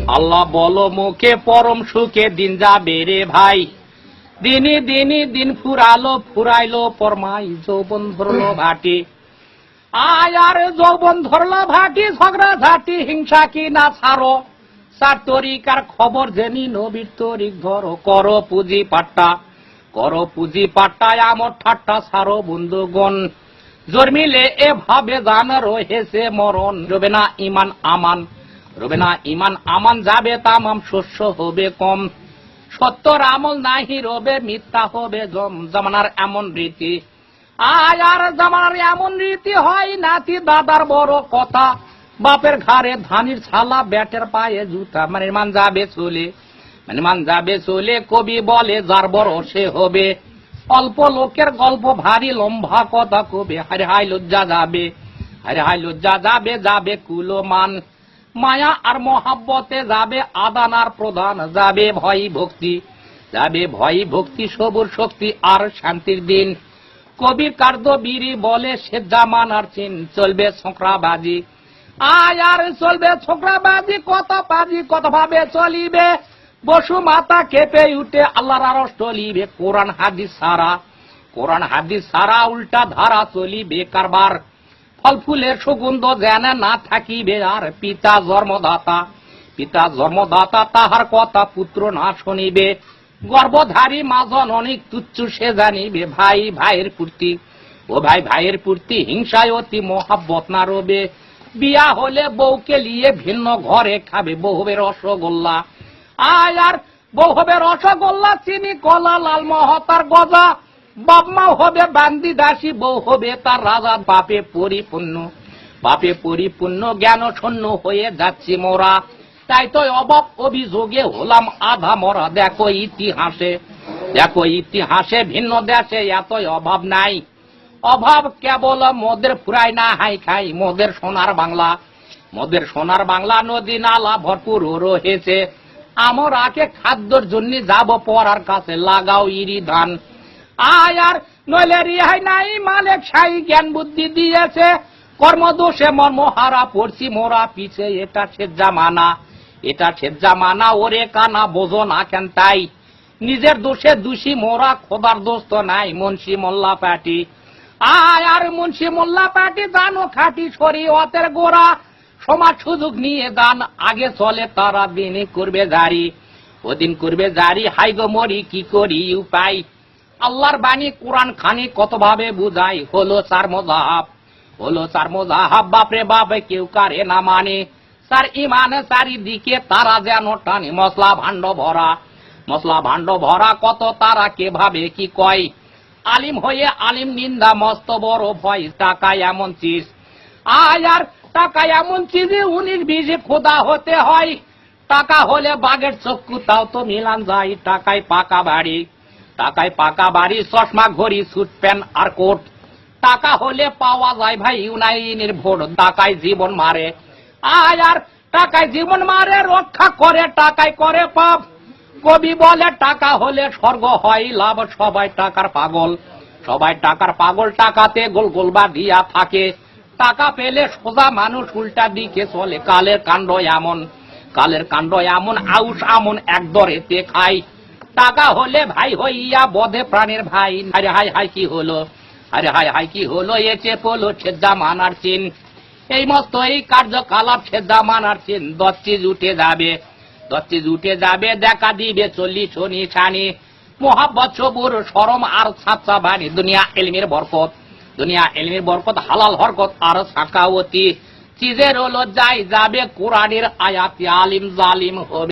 আল্লাহ বলো মুখে পরম সুখে দিন যাবে রে ভাই, দিনই দিনই দিন ফুরাইলো পরমাই যৌবন ধরলো ভাটি। আয় আর যৌবন ধরলো ভাটি, ঝগড়া ঝাঁটি হিংসা কি না ছাড়ো, চার তরিকার খবর জেনি নবীর তরিক ধরো, করো পুঁজি পাট্টায় আমর ঠাট্টা ছাড়ো বন্ধুগণ, জন্মিলে এভাবে জান রয়েছে মরণ, রবে না ইমান আমান যাবে তামাম, শস্য হবে কম, সত্যর আমল নাহি রবে মিথ্যা হবে জম, জামানার এমন রীতি। আয় আর জামানার এমন রীতি হয় নাতি দাদার বড় কথা, বাপের ঘাড়ে ধানির ছালা ব্যাটের পায়ে জুতা, মানে মান যাবে চলে, কবি বলে যার বড় সে হবে, অল্প লোকের গল্প ভারী লম্বা কথা কবে, হায় হায় লজ্জা যাবে কুলমান, মায়া আর মহাব্বতে যাবে আদান আর প্রদান, যাবে ভয় ভক্তি সবুর শক্তি আর শান্তির দিন। কবির কার্য বীরি বলে সে জামানার চিন, চলবে ছোকরাবাজি, আয় আর চলবে ছোকরাবাজি, কত ভাবে চলিবে, বসু মাতা কেঁপে উঠে আল্লাহর আরশ টলিবে, কোরআন হাদিস সারা উল্টা ধারা চলিবে কারবার, ফল ফুলের সুগন্ধ যেন না থাকিবে আর, পিতা জন্মদাতা তাহার কথা পুত্র না শুনিবে, গর্ভধারী মা জননী তুচ্ছ সে জানিবে, ভাই ভাইয়ের পূর্তি হিংসায় অতি মহাব্বত না রবে, বিয়া হলে বউকে লিয়ে ভিন্ন ঘরে খাবে, বউ হবে রসগোল্লা, আয় আর বউ হবে রসগোল্লা, চিনি কলা লাল মহতার গজা, বাপ মা হবে বান্দি দাসী, বউ হবে তার রাজা, বাপে পরিপূর্ণ জ্ঞান শূন্য হয়ে যাচ্ছি মোরা, তাই তো অভাব অভিযোগে হলাম আধা মরা, দেখো ইতিহাসে ভিন্ন দেশে এতই অভাব নাই, অভাব কেবল মোদের ফুরায় না হাই খাই, মোদের সোনার বাংলা নদী নালা ভরপুর রয়েছে, আমরাকে খাদ্যর জন্য যাব পরার কাছে, লাগাও ইরি ধান, আয় আর নইলে রিহাই নাই, মালিক সাই জ্ঞান বুদ্ধি দিয়েছে, কর্মদোষে মর্মহারা পড়ছি মোরা পিছে, এটা ছেদ জামানা ওরে কানা বোঝো না কেন তাই, নিজের দোষে দোষী মোরা, খোদার দোষ তো নাই, মুন্সি মোল্লা পাটি, আয় আর মুন্সি মোল্লা পাটি জানো খাটি শরীয়তের গোড়া, সমাজ সুযোগ নিয়ে দান আগে চলে তারা, দিনই করবে জারি, হাই গো মরি কি করি উপায়, আল্লাহর বাণী কোরআন খানি কত ভাবে বুঝাই, হলো চার মোজাহাব বাপরে বাপ কেউ কারে না মানে, তার ইমানে চারিদিকে তারা যেন টানে, মশলা ভাণ্ড ভরা কত তারা কে ভাবে কি কয়, আলিম হয়ে আলিম নিন্দা মস্ত বড় ভয়, টাকা এমন চিজ, আয় আর টাকা এমন চিজে 19-20 খোদা হতে হয়, টাকা হলে বাঘের চক্ষু তাও তো মিলান যায়, টাকায় পাকা বাড়ি চশমা ঘড়ি স্যুট প্যান্ট আর কোট, টাকা হলে পাওয়া যায় ভাই ইউনাইনের ভোট, টাকায় জীবন মারে, আয় আর টাকায় জীবন মারে, রক্ষা করে টাকায় করে পাপ, কবি বলে টাকা হলে স্বর্গ হয় লাভ, সবাই টাকার পাগল, টাকাতে গোল দিয়া থাকে, টাকা পেলে সোজা মানুষ উল্টা দিকে চলে, কালের কাণ্ড এমন আউশ আমন এক দরেতে খাই, টাকা হলে ভাই হইয়া বধে প্রাণের ভাই, আরে হাই কি হলো এসে পড়লো ছেদ জামানার চিন, এই মস্ত এই কার্যকলাপ ছেদ জামানার চিন, দচ্চিজ উঠে যাবে দেখা দিবে 40 নিশানি, মোহাব্বত সবুর শরম আর সাচ্চা বাণী, দুনিয়া এলমের বরকত হালাল হরকত আর সাকাওয়াতি, চিজের লজ্জায় যাবে কোরআনের আয়াতি, আলিম জালিম হবে।